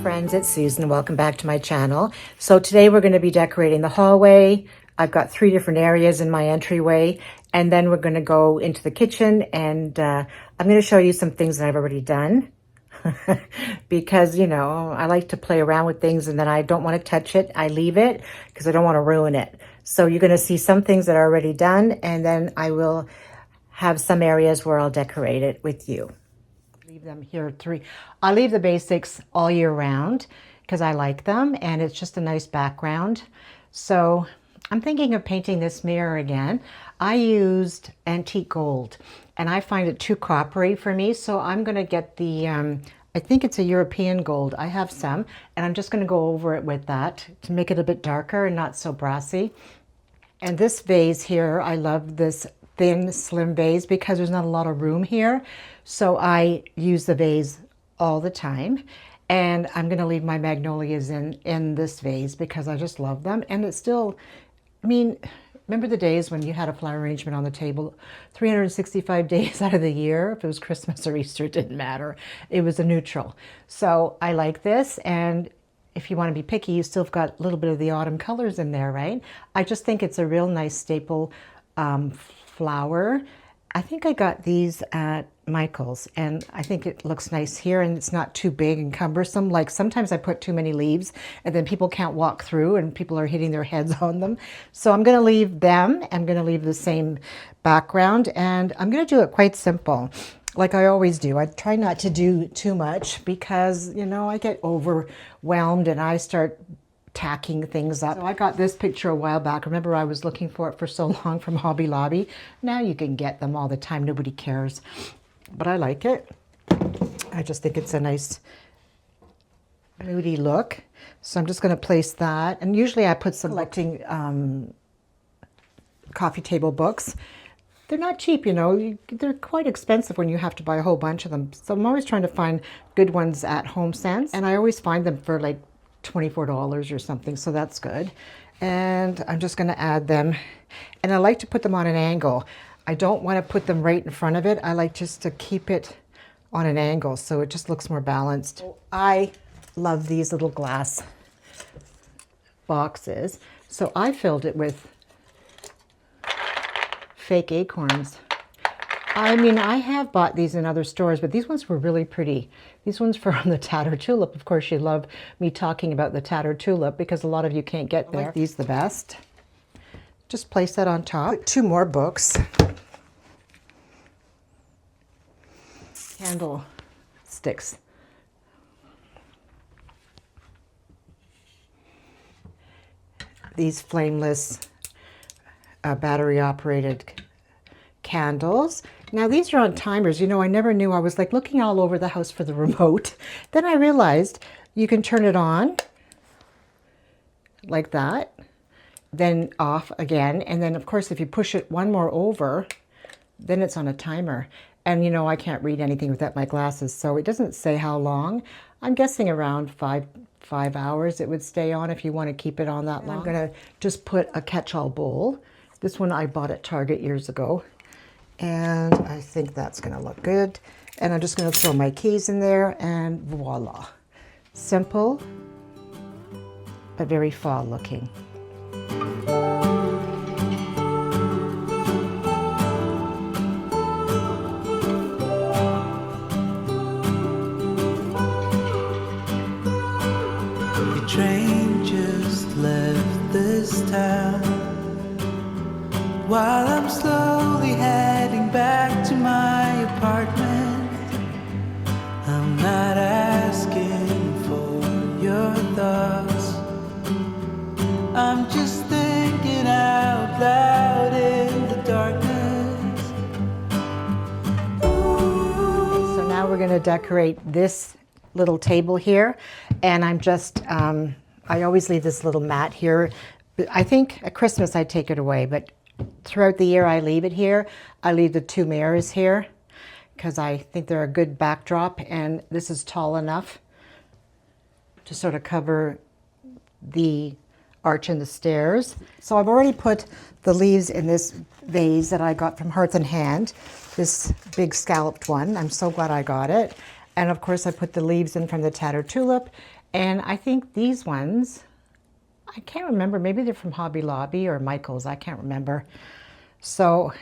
friends, it's Susan. Welcome back to my channel. So today we're going to be decorating the hallway. I've got 3 different areas in my entryway, and then we're going to go into the kitchen, and I'm going to show you some things that I've already done because, you know, I like to play around with things, and then I don't want to touch it. I leave it because I don't want to ruin it. So you're going to see some things that are already done, and then I will have some areas where I'll decorate it with you. Leave them here 3. I leave the basics all year round because I like them and it's just a nice background. So I'm thinking of painting this mirror again. I used antique gold and I find it too coppery for me, so I'm going to get the I think it's a European gold. I have some, and I'm just going to go over it with that to make it a bit darker and not so brassy. And this vase here, I love this thin, slim vase because there's not a lot of room here. So I use the vase all the time. And I'm going to leave my magnolias in this vase because I just love them. And it's still, I mean, remember the days when you had a flower arrangement on the table 365 days out of the year? If it was Christmas or Easter, it didn't matter. It was a neutral. So I like this. And if you want to be picky, you still have got a little bit of the autumn colors in there, right? I just think it's a real nice staple flower. I think I got these at Michael's, and I think it looks nice here, and it's not too big and cumbersome. Like sometimes I put too many leaves and then people can't walk through and people are hitting their heads on them. So I'm going to leave them. I'm going to leave the same background, and I'm going to do it quite simple like I always do. I try not to do too much because, you know, I get overwhelmed and I start tacking things up. So I got this picture a while back. Remember, I was looking for it for so long from Hobby Lobby. Now you can get them all the time. Nobody cares. But I like it. I just think it's a nice moody look. So I'm just going to place that. And usually I put some collecting coffee table books. They're not cheap, you know. They're quite expensive when you have to buy a whole bunch of them. So I'm always trying to find good ones at Home Sense. And I always find them for like $24 or something, so that's good. And I'm just going to add them, and I like to put them on an angle. I don't want to put them right in front of it. I like just to keep it on an angle so it just looks more balanced. I love these little glass boxes, so I filled it with fake acorns. I mean, I have bought these in other stores, but these ones were really pretty. These ones from the Tattered Tulip. Of course, you love me talking about the Tattered Tulip because a lot of you can't get there. I like these the best. Just place that on top. Put 2 more books. Candle sticks. These flameless battery-operated candles. Now these are on timers. You know, I never knew. I was like looking all over the house for the remote. Then I realized you can turn it on like that, then off again. And then of course, if you push it one more over, then it's on a timer. And you know, I can't read anything without my glasses, so it doesn't say how long. I'm guessing around five hours it would stay on if you want to keep it on that long. I'm going to just put a catch-all bowl. This one I bought at Target years ago. And I think that's going to look good. And I'm just going to throw my keys in there, and voila. Simple, but very fall looking. The train just left this town while I'm slowly heading back to my apartment. I'm not asking for your thoughts, I'm just thinking out loud in the darkness. So now we're going to decorate this little table here, and I'm just I always leave this little mat here. I think at Christmas I take it away, but throughout the year I leave it here. I leave the 2 mirrors here because I think they're a good backdrop, and this is tall enough to sort of cover the arch and the stairs. So I've already put the leaves in this vase that I got from Hearth and Hand, this big scalloped one. I'm so glad I got it. And of course I put the leaves in from the Tattered Tulip, And I think these ones, I can't remember, maybe they're from Hobby Lobby or Michael's, I can't remember. So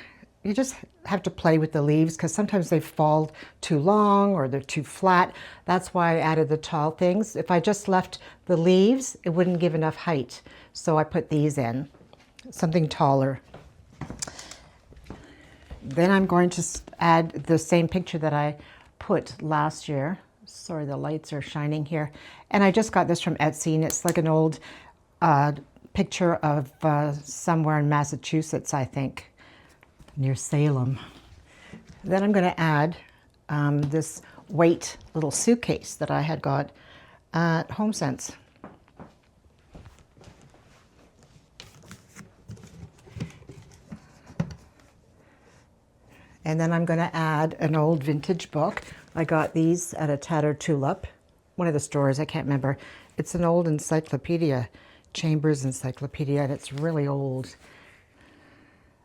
you just have to play with the leaves because sometimes they fall too long or they're too flat. That's why I added the tall things. If I just left the leaves, it wouldn't give enough height. So I put these in, something taller. Then I'm going to add the same picture that I put last year. Sorry, the lights are shining here. And I just got this from Etsy, and it's like an old picture of somewhere in Massachusetts, I think, near Salem. Then I'm going to add this weight little suitcase that I had got at HomeSense. And then I'm going to add an old vintage book. I got these at a Tattered Tulip, one of the stores, I can't remember. It's an old encyclopedia, Chambers Encyclopedia, and it's really old.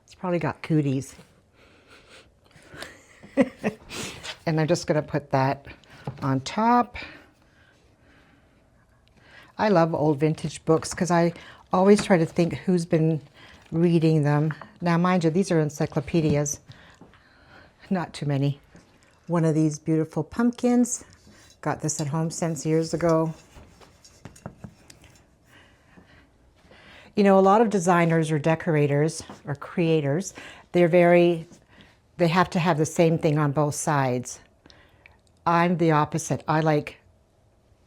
It's probably got cooties. And I'm just going to put that on top. I love old vintage books because I always try to think who's been reading them. Now, mind you, these are encyclopedias. Not too many. One of these beautiful pumpkins. Got this at HomeSense years ago. You know, a lot of designers or decorators or creators, they have to have the same thing on both sides. I'm the opposite. I like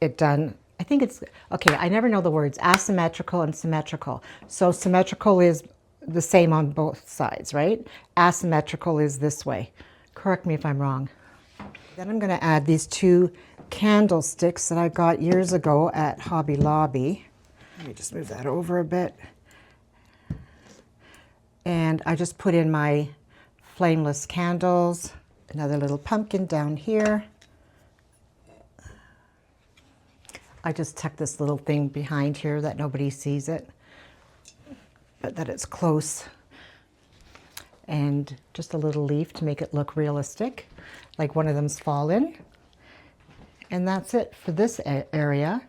it done, I think it's, okay, I never know the words, asymmetrical and symmetrical. So symmetrical is the same on both sides, right? Asymmetrical is this way. Correct me if I'm wrong. Then I'm going to add these two candlesticks that I got years ago at Hobby Lobby. Let me just move that over a bit. And I just put in my flameless candles, another little pumpkin down here. I just tuck this little thing behind here that nobody sees it, but that it's close. And just a little leaf to make it look realistic, like one of them's fallen. And that's it for this area.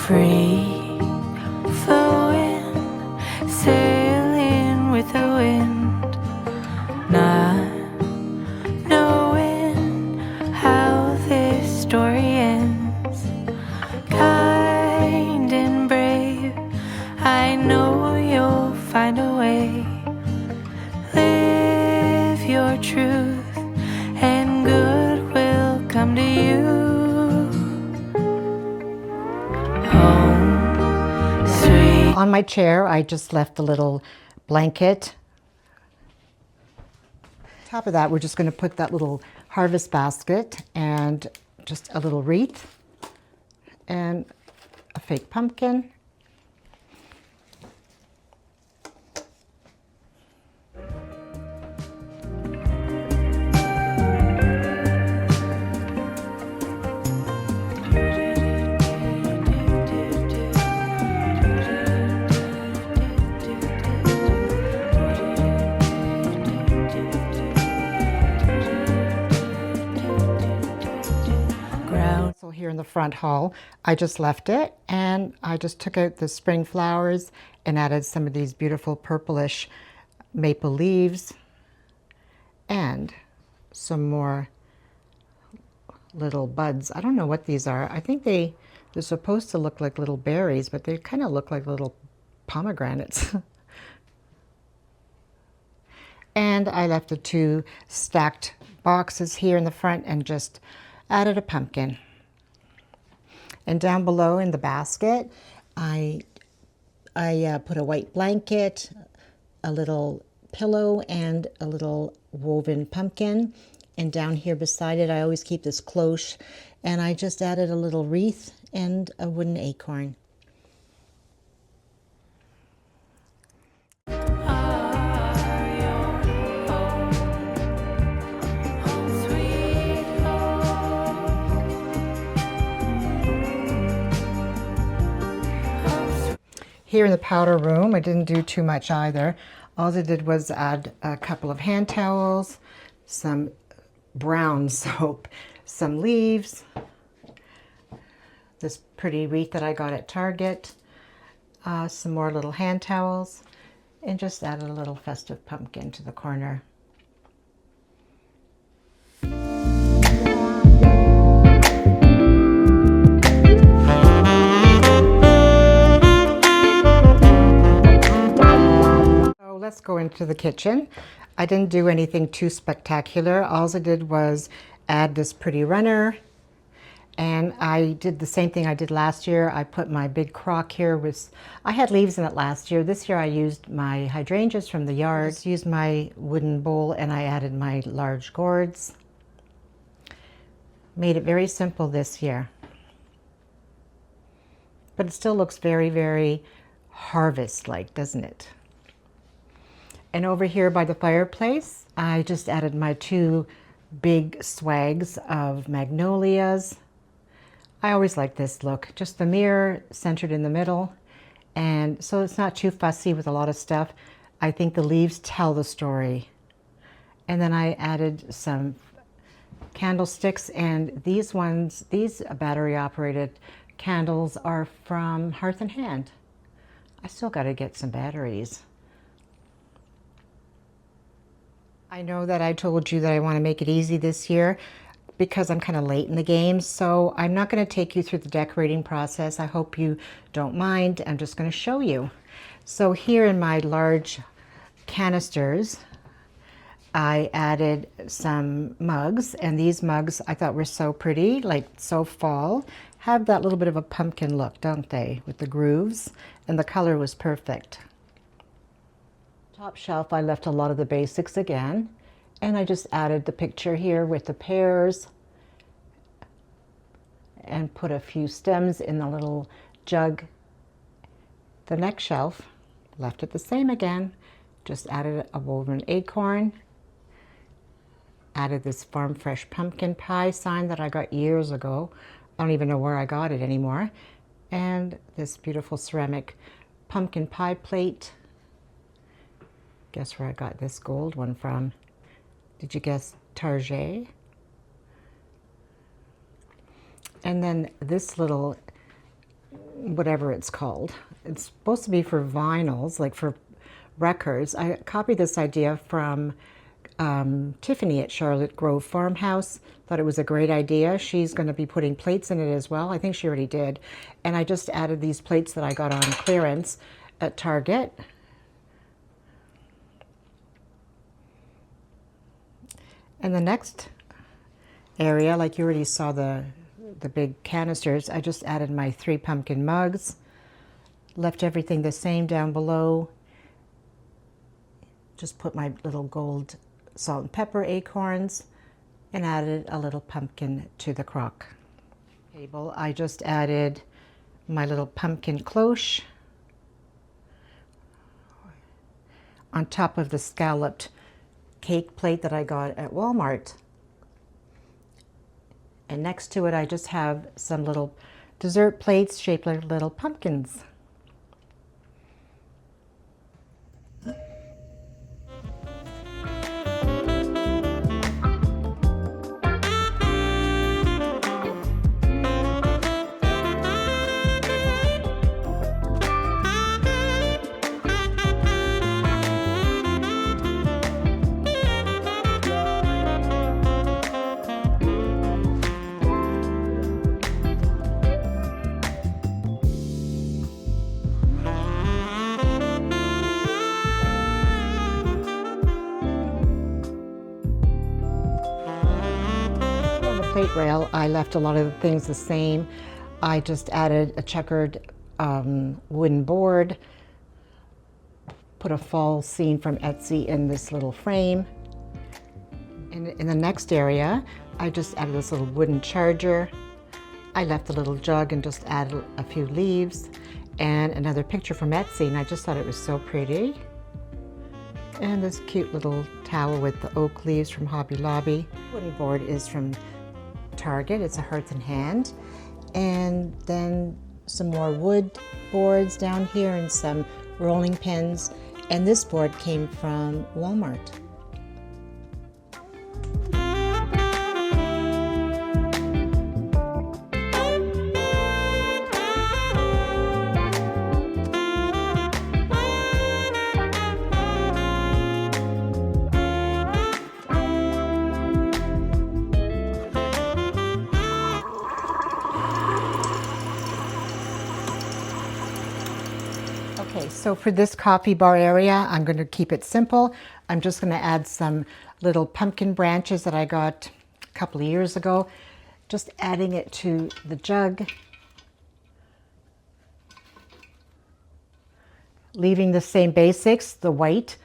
Free flowing, sailing with the wind, not knowing how this story ends. Kind and brave, I know you'll find a way. Live your truth and good will come to you. On my chair, I just left a little blanket. On top of that, we're just going to put that little harvest basket and just a little wreath and a fake pumpkin. Here in the front hall, I just left it and I just took out the spring flowers and added some of these beautiful purplish maple leaves and some more little buds. I don't know what these are. I think they're supposed to look like little berries, but they kind of look like little pomegranates. And I left the two stacked boxes here in the front and just added a pumpkin. And down below in the basket, I put a white blanket, a little pillow, and a little woven pumpkin. And down here beside it, I always keep this cloche. And I just added a little wreath and a wooden acorn. Here in the powder room, I didn't do too much either. All I did was add a couple of hand towels, some brown soap, some leaves, this pretty wreath that I got at Target, some more little hand towels, and just added a little festive pumpkin to the corner. So let's go into the kitchen. I didn't do anything too spectacular. All I did was add this pretty runner. And I did the same thing I did last year. I put my big crock here I had leaves in it last year. This year I used my hydrangeas from the yard. I just used my wooden bowl and I added my large gourds. Made it very simple this year. But it still looks very, very harvest-like, doesn't it? And over here by the fireplace, I just added my 2 big swags of magnolias. I always like this look, just the mirror centered in the middle. And so it's not too fussy with a lot of stuff. I think the leaves tell the story. And then I added some candlesticks, and these battery operated candles are from Hearth and Hand. I still got to get some batteries. I know that I told you that I want to make it easy this year because I'm kind of late in the game, so I'm not going to take you through the decorating process. I hope you don't mind. I'm just going to show you. So here in my large canisters, I added some mugs, and these mugs I thought were so pretty, like so fall. Have that little bit of a pumpkin look, don't they, with the grooves, and the color was perfect. Top shelf, I left a lot of the basics again, and I just added the picture here with the pears and put a few stems in the little jug. The next shelf, left it the same again, just added a woven acorn, added this farm fresh pumpkin pie sign that I got years ago. I don't even know where I got it anymore. And this beautiful ceramic pumpkin pie plate. Guess where I got this gold one from? Did you guess? Target? And then this little, whatever it's called, it's supposed to be for vinyls, like for records. I copied this idea from Tiffany at Charlotte Grove Farmhouse. Thought it was a great idea. She's going to be putting plates in it as well. I think she already did. And I just added these plates that I got on clearance at Target. And the next area, like you already saw the big canisters, I just added my 3 pumpkin mugs, left everything the same down below, just put my little gold salt and pepper acorns, and added a little pumpkin to the crock table. I just added my little pumpkin cloche on top of the scalloped cake plate that I got at Walmart. And next to it, I just have some little dessert plates shaped like little pumpkins. Plate rail, I left a lot of the things the same. I just added a checkered wooden board, put a fall scene from Etsy in this little frame. In the next area, I just added this little wooden charger. I left the little jug and just added a few leaves and another picture from Etsy, and I just thought it was so pretty. And this cute little towel with the oak leaves from Hobby Lobby. Wooden board is from Target. It's a Hearth and Hand. And then some more wood boards down here and some rolling pins. And this board came from Walmart. Okay, so for this coffee bar area, I'm going to keep it simple. I'm just going to add some little pumpkin branches that I got a couple of years ago. Just adding it to the jug. Leaving the same basics, the white.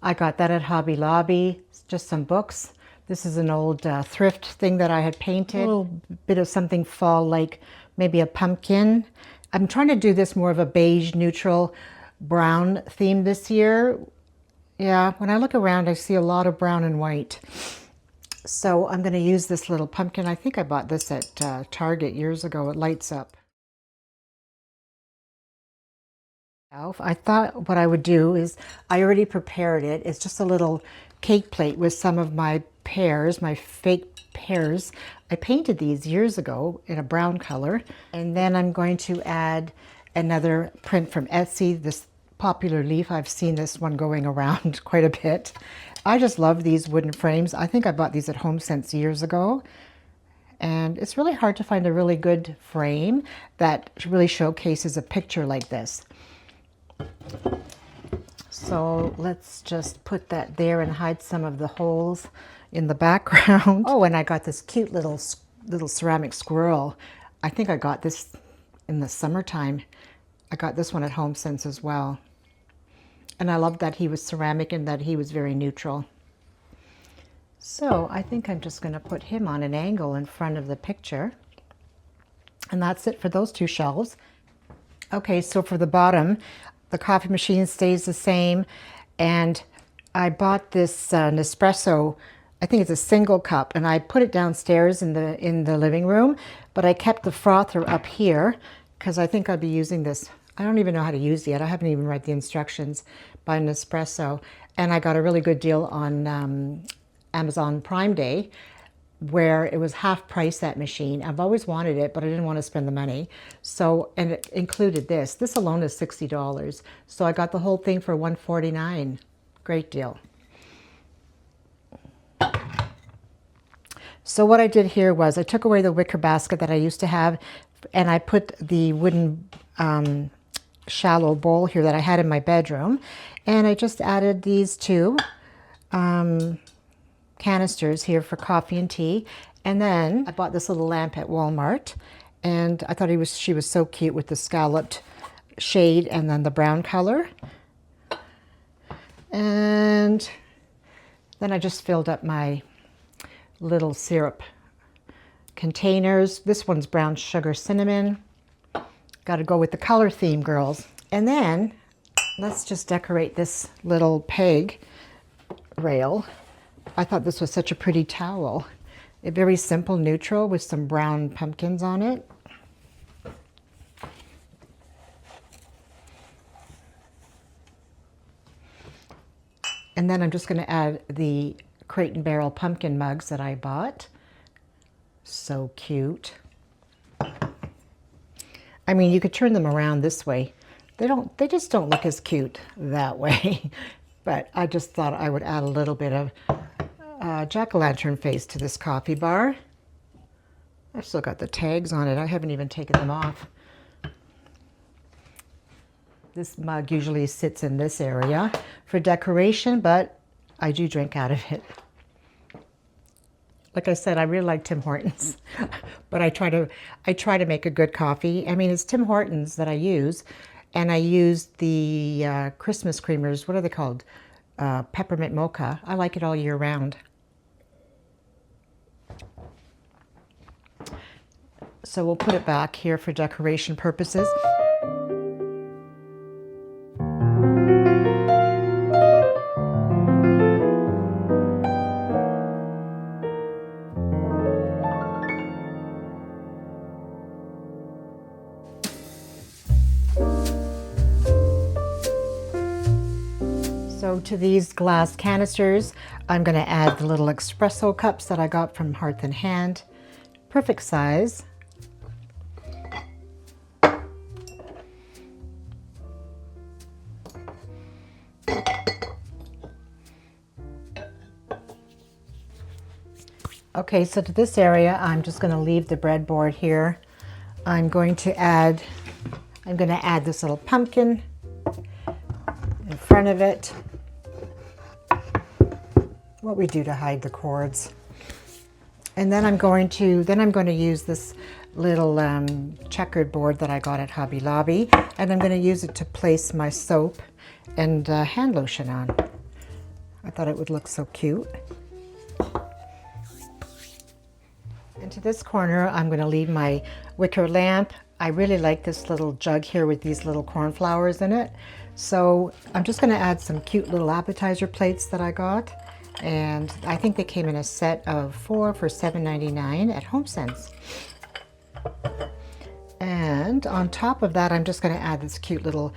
I got that at Hobby Lobby, just some books. This is an old thrift thing that I had painted. A little bit of something fall, like maybe a pumpkin. I'm trying to do this more of a beige, neutral, brown theme this year. Yeah, when I look around, I see a lot of brown and white. So I'm going to use this little pumpkin. I think I bought this at Target years ago. It lights up. I thought what I would do is, I already prepared it. It's just a little cake plate with some of my pears, my fake pears. I painted these years ago in a brown color. And then I'm going to add another print from Etsy, this popular leaf. I've seen this one going around quite a bit. I just love these wooden frames. I think I bought these at HomeSense years ago. And it's really hard to find a really good frame that really showcases a picture like this. So let's just put that there and hide some of the holes in the background. Oh, and I got this cute little ceramic squirrel. I think I got this in the summertime. I got this one at HomeSense as well. And I love that he was ceramic and that he was very neutral. So I think I'm just going to put him on an angle in front of the picture. And that's it for those two shelves. Okay, so for the bottom, the coffee machine stays the same. And I bought this Nespresso, I think it's a single cup, and I put it downstairs in the living room, but I kept the frother up here because I think I'll be using this. I don't even know how to use it yet. I haven't even read the instructions by Nespresso. And I got a really good deal on Amazon Prime Day, where it was half price, that machine. I've always wanted it, but I didn't want to spend the money. So, and it included this. This alone is $60. So I got the whole thing for $149. Great deal. So what I did here was I took away the wicker basket that I used to have, and I put the wooden shallow bowl here that I had in my bedroom. And I just added these two canisters here for coffee and tea. And then I bought this little lamp at Walmart, and I thought she was so cute with the scalloped shade and then the brown color. And then I just filled up my little syrup containers. This one's brown sugar cinnamon. Got to go with the color theme, girls. And then let's just decorate this little peg rail. I thought this was such a pretty towel. A very simple neutral with some brown pumpkins on it. And then I'm just going to add the Crate and Barrel pumpkin mugs that I bought. So cute. I mean, you could turn them around this way. They just don't look as cute that way. But I just thought I would add a little bit of jack-o'-lantern face to this coffee bar. I've still got the tags on it. I haven't even taken them off. This mug usually sits in this area for decoration, but I do drink out of it. Like I said, I really like Tim Hortons, but I try to make a good coffee. I mean, it's Tim Hortons that I use, and I use the Christmas creamers. What are they called? Peppermint mocha. I like it all year round. So we'll put it back here for decoration purposes. So to these glass canisters, I'm going to add the little espresso cups that I got from Hearth and Hand. Perfect size. Okay, so to this area, I'm just going to leave the breadboard here. I'm going to add this little pumpkin in front of it. What we do to hide the cords. And then I'm going to use this little checkered board that I got at Hobby Lobby, and I'm going to use it to place my soap and hand lotion on. I thought it would look so cute. Into this corner, I'm going to leave my wicker lamp. I really like this little jug here with these little cornflowers in it. So I'm just going to add some cute little appetizer plates that I got. And I think they came in a set of 4 for $7.99 at HomeSense. And on top of that, I'm just going to add this cute little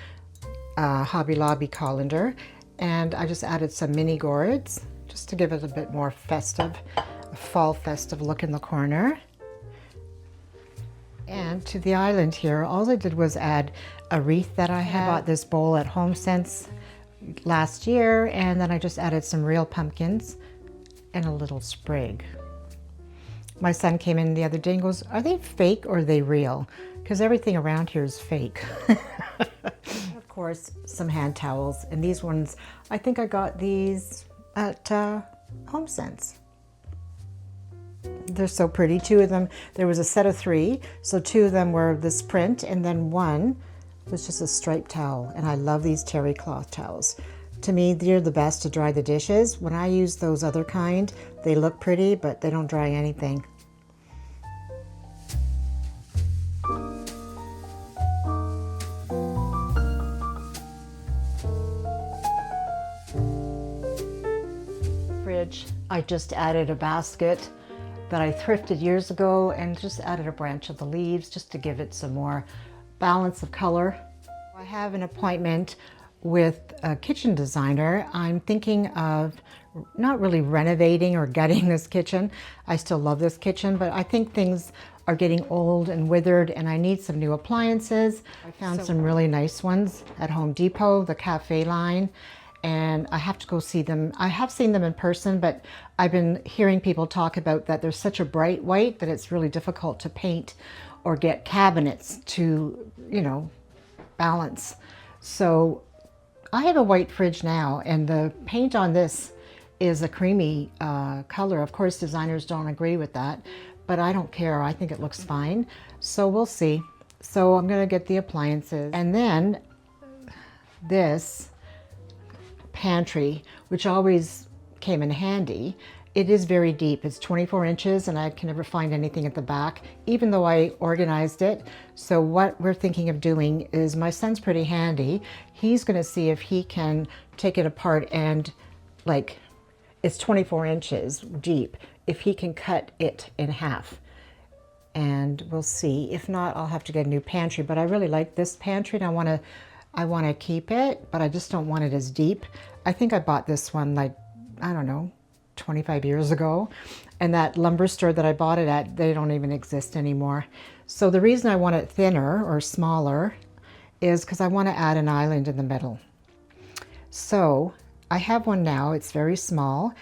Hobby Lobby colander. And I just added some mini gourds just to give it a bit more festive. Fall festive look in the corner. And to the island here, all I did was add a wreath that I had. I bought this bowl at HomeSense last year, and then I just added some real pumpkins and a little sprig. My son came in the other day and goes, "Are they fake or are they real?" Because everything around here is fake. Of course, some hand towels, and these ones, I think I got these at HomeSense. They're so pretty. 2 of them, there was a set of 3, so 2 of them were this print, and then 1 was just a striped towel. And I love these terry cloth towels. To me, they're the best to dry the dishes. When I use those other kind, they look pretty, but they don't dry anything. Fridge, I just added a basket that I thrifted years ago and just added a branch of the leaves just to give it some more balance of color. I have an appointment with a kitchen designer. I'm thinking of not really renovating or gutting this kitchen. I still love this kitchen, but I think things are getting old and withered and I need some new appliances. I found some really nice ones at Home Depot, the cafe line. And I have to go see them. I have seen them in person, but I've been hearing people talk about that they're such a bright white that it's really difficult to paint or get cabinets to, you know, balance. So I have a white fridge now, and the paint on this is a creamy color. Of course, designers don't agree with that, but I don't care. I think it looks fine. So we'll see. So I'm gonna get the appliances. And then this pantry, which always came in handy. It is very deep. It's 24 inches and I can never find anything at the back, even though I organized it. So what we're thinking of doing is, my son's pretty handy. He's gonna see if he can take it apart and, like, it's 24 inches deep, if he can cut it in half. And we'll see. If not, I'll have to get a new pantry, but I really like this pantry and I want to keep it, but I just don't want it as deep. I think I bought this one, like, I don't know, 25 years ago. And that lumber store that I bought it at, they don't even exist anymore. So the reason I want it thinner or smaller is because I want to add an island in the middle. So I have one now, it's very small,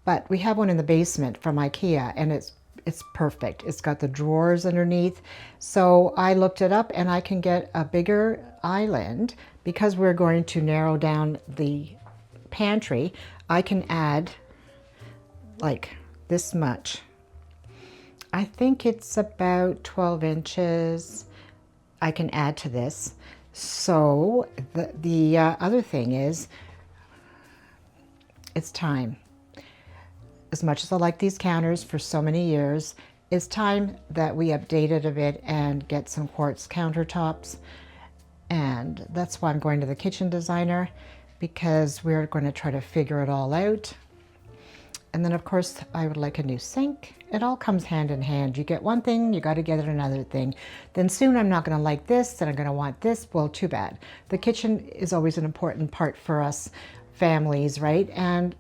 but we have one in the basement from IKEA and it's perfect. It's got the drawers underneath. So I looked it up and I can get a bigger island because we're going to narrow down the pantry. I can add like this much. I think it's about 12 inches I can add to this. So the other thing is, it's time. As much as I like these counters for so many years, it's time that we update it a bit and get some quartz countertops. And that's why I'm going to the kitchen designer, because we're going to try to figure it all out. And then of course I would like a new sink. It all comes hand in hand. You get one thing, you got to get another thing. Then soon I'm not going to like this, then I'm going to want this. Well, too bad. The kitchen is always an important part for us. families, right? And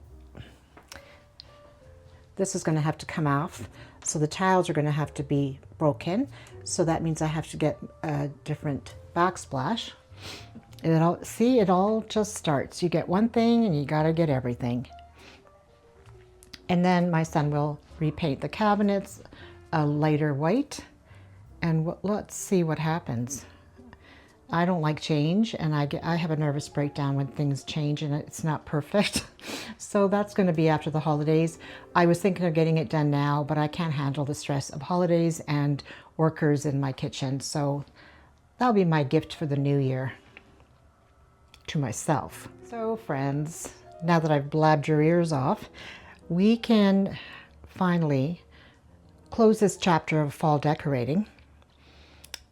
this is going to have to come off. So the tiles are going to have to be broken. So that means I have to get a different backsplash. It all just starts. You get one thing and you got to get everything. And then my son will repaint the cabinets a lighter white. And let's see what happens. I don't like change, and I have a nervous breakdown when things change and it's not perfect. So that's going to be after the holidays. I was thinking of getting it done now, but I can't handle the stress of holidays and workers in my kitchen. So that'll be my gift for the new year to myself. So friends, now that I've blabbed your ears off, we can finally close this chapter of fall decorating.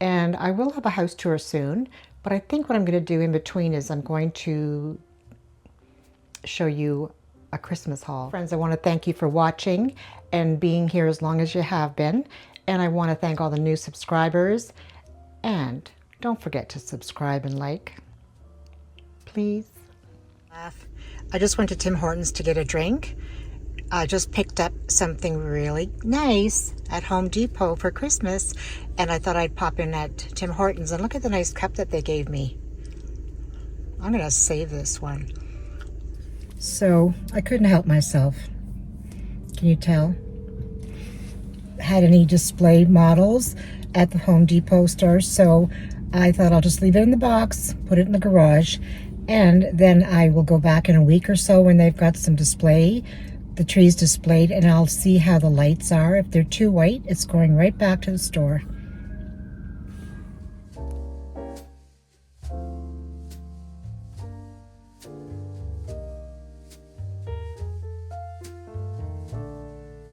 And I will have a house tour soon, but I think what I'm going to do in between is I'm going to show you a Christmas haul. Friends, I want to thank you for watching and being here as long as you have been. And I want to thank all the new subscribers. And don't forget to subscribe and like, please. I just went to Tim Hortons to get a drink. I just picked up something really nice at Home Depot for Christmas, and I thought I'd pop in at Tim Hortons and look at the nice cup that they gave me. I'm gonna save this one. So I couldn't help myself. Can you tell? Had any display models at the Home Depot store, so I thought I'll just leave it in the box, put it in the garage, and then I will go back in a week or so when they've got some display, the trees displayed, and I'll see how the lights are. If they're too white, it's going right back to the store.